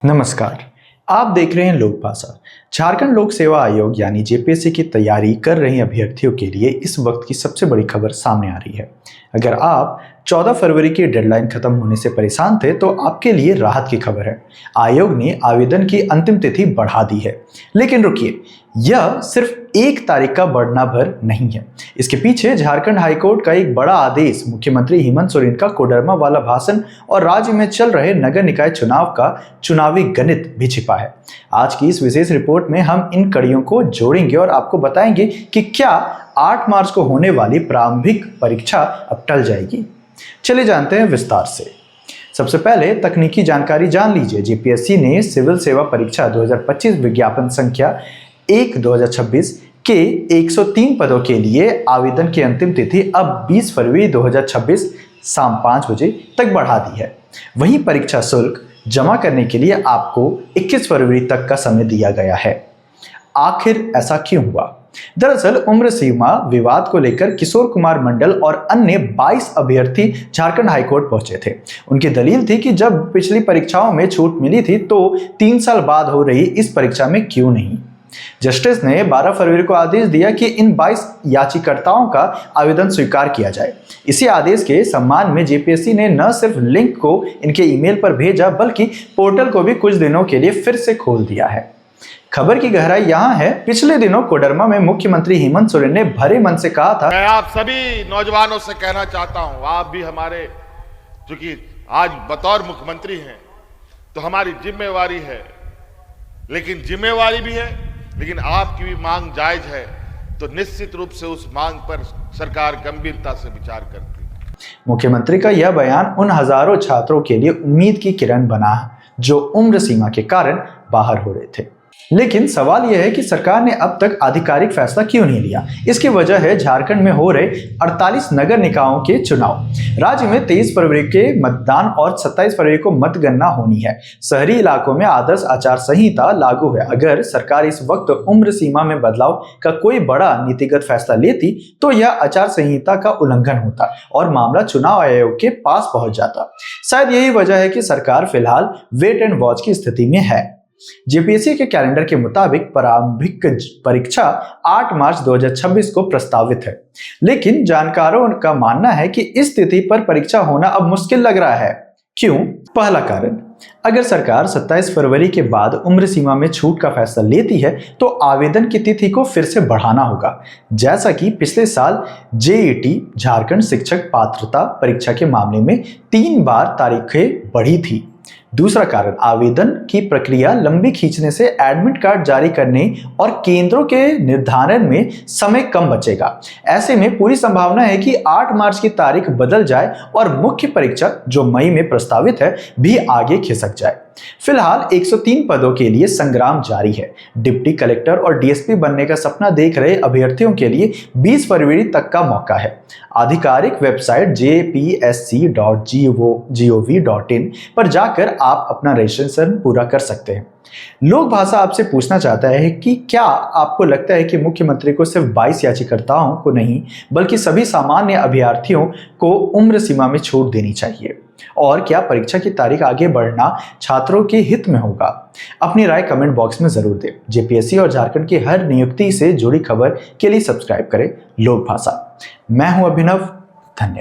नमस्कार, आप देख रहे हैं लोकभाषा। झारखंड लोक सेवा आयोग यानी जेपीएससी की तैयारी कर रहे अभ्यर्थियों के लिए इस वक्त की सबसे बड़ी खबर सामने आ रही है। अगर आप 14 फरवरी की डेडलाइन खत्म होने से परेशान थे तो आपके लिए राहत की खबर है। आयोग ने आवेदन की अंतिम तिथि बढ़ा दी है। लेकिन रुकिए, यह सिर्फ 1 तारीख का बढ़ना भर नहीं है। इसके पीछे झारखंड हाईकोर्ट का एक बड़ा आदेश, मुख्यमंत्री हेमंत सोरेन का कोडरमा वाला भाषण और राज्य में चल रहे नगर निकाय चुनाव का चुनावी गणित भी छिपा है। आज की इस विशेष रिपोर्ट में हम इन कड़ियों को जोड़ेंगे और आपको बताएंगे कि क्या 8 मार्च को होने वाली प्रारंभिक परीक्षा अब टल जाएगी। चलिए जानते हैं विस्तार से। सबसे पहले तकनीकी जानकारी जान लीजिए। जेपीएससी ने सिविल सेवा परीक्षा 2025 विज्ञापन संख्या 1/2026 के 103 पदों के लिए आवेदन की अंतिम तिथि अब 20 फरवरी 2026 शाम 5 बजे तक बढ़ा दी है। वहीं परीक्षा शुल्क जमा करने के लिए आपको 21 फरवरी तक का समय दिया गया है। आखिर ऐसा क्यों हुआ? दरअसल उम्र सीमा विवाद को लेकर किशोर कुमार मंडल और अन्य 22 अभ्यर्थी झारखंड हाईकोर्ट पहुंचे थे। उनकी दलील थी कि जब पिछली परीक्षाओं में छूट मिली थी तो 3 साल बाद हो रही इस परीक्षा में क्यों नहीं। जस्टिस ने 12 फरवरी को आदेश दिया कि इन 22 याचिकाकर्ताओं का आवेदन स्वीकार किया जाए। इसी आदेश के सम्मान में जेपीएससी ने न सिर्फ लिंक को इनके ईमेल पर भेजा बल्कि पोर्टल को भी कुछ दिनों के लिए फिर से खोल दिया है। खबर की गहराई यहाँ है। पिछले दिनों कोडरमा में मुख्यमंत्री हेमंत सोरेन ने भरे मन से कहा था, मैं आप सभी नौजवानों से कहना चाहता हूं, आप भी हमारे, चूंकि आज बतौर मुख्यमंत्री हैं तो हमारी जिम्मेवारी है, लेकिन जिम्मेवारी भी है, लेकिन आपकी भी मांग जायज है तो निश्चित रूप से उस मांग पर सरकार गंभीरता से विचार करती है। मुख्यमंत्री का यह बयान उन हजारों छात्रों के लिए उम्मीद की किरण बना जो उम्र सीमा के कारण बाहर हो रहे थे। लेकिन सवाल यह है कि सरकार ने अब तक आधिकारिक फैसला क्यों नहीं लिया। इसकी वजह है झारखंड में हो रहे 48 नगर निकायों के चुनाव। राज्य में 23 फरवरी के मतदान और 27 फरवरी को मतगणना होनी है। शहरी इलाकों में आदर्श आचार संहिता लागू है। अगर सरकार इस वक्त उम्र सीमा में बदलाव का कोई बड़ा नीतिगत फैसला लेती तो यह आचार संहिता का उल्लंघन होता और मामला चुनाव आयोग के पास पहुंच जाता। शायद यही वजह है कि सरकार फिलहाल वेट एंड वॉच की स्थिति में है। जेपीएससी के कैलेंडर के मुताबिक प्रारंभिक परीक्षा 8 मार्च 2026 को प्रस्तावित है, लेकिन जानकारों का मानना है कि इस तिथि पर परीक्षा होना अब मुश्किल लग रहा है। क्यों? पहला कारण, अगर सरकार 27 फरवरी के बाद उम्र सीमा में छूट का फैसला लेती है तो आवेदन की तिथि को फिर से बढ़ाना होगा, जैसा कि पिछले साल जेईटी झारखंड शिक्षक पात्रता परीक्षा के मामले में 3 बार तारीखें बढ़ी थी। दूसरा कारण, आवेदन की प्रक्रिया लंबी खींचने से एडमिट कार्ड जारी करने और केंद्रों के निर्धारण में समय कम बचेगा। ऐसे में पूरी संभावना है कि 8 मार्च की तारीख बदल जाए और मुख्य परीक्षा जो मई में प्रस्तावित है भी आगे खिसक जाए। फिलहाल 103 पदों के लिए संग्राम जारी है। डिप्टी कलेक्टर और डीएसपी बनने का सपना देख रहे अभ्यर्थियों के लिए 20 फरवरी तक का मौका है। आधिकारिक वेबसाइट jpsc.gov.in पर जाकर आप अपना रजिस्ट्रेशन पूरा कर सकते हैं। लोक भाषा आपसे पूछना चाहता है कि क्या आपको लगता है कि मुख्यमंत्री को सिर्फ 22 याचिकाकर्ताओं को नहीं बल्कि सभी सामान्य अभ्यर्थियों को उम्र सीमा में छूट देनी चाहिए? और क्या परीक्षा की तारीख आगे बढ़ना छात्रों के हित में होगा? अपनी राय कमेंट बॉक्स में जरूर दें। जेपीएससी और झारखंड की हर नियुक्ति से जुड़ी खबर के लिए सब्सक्राइब करें लोक भाषा। मैं हूं अभिनव। धन्यवाद।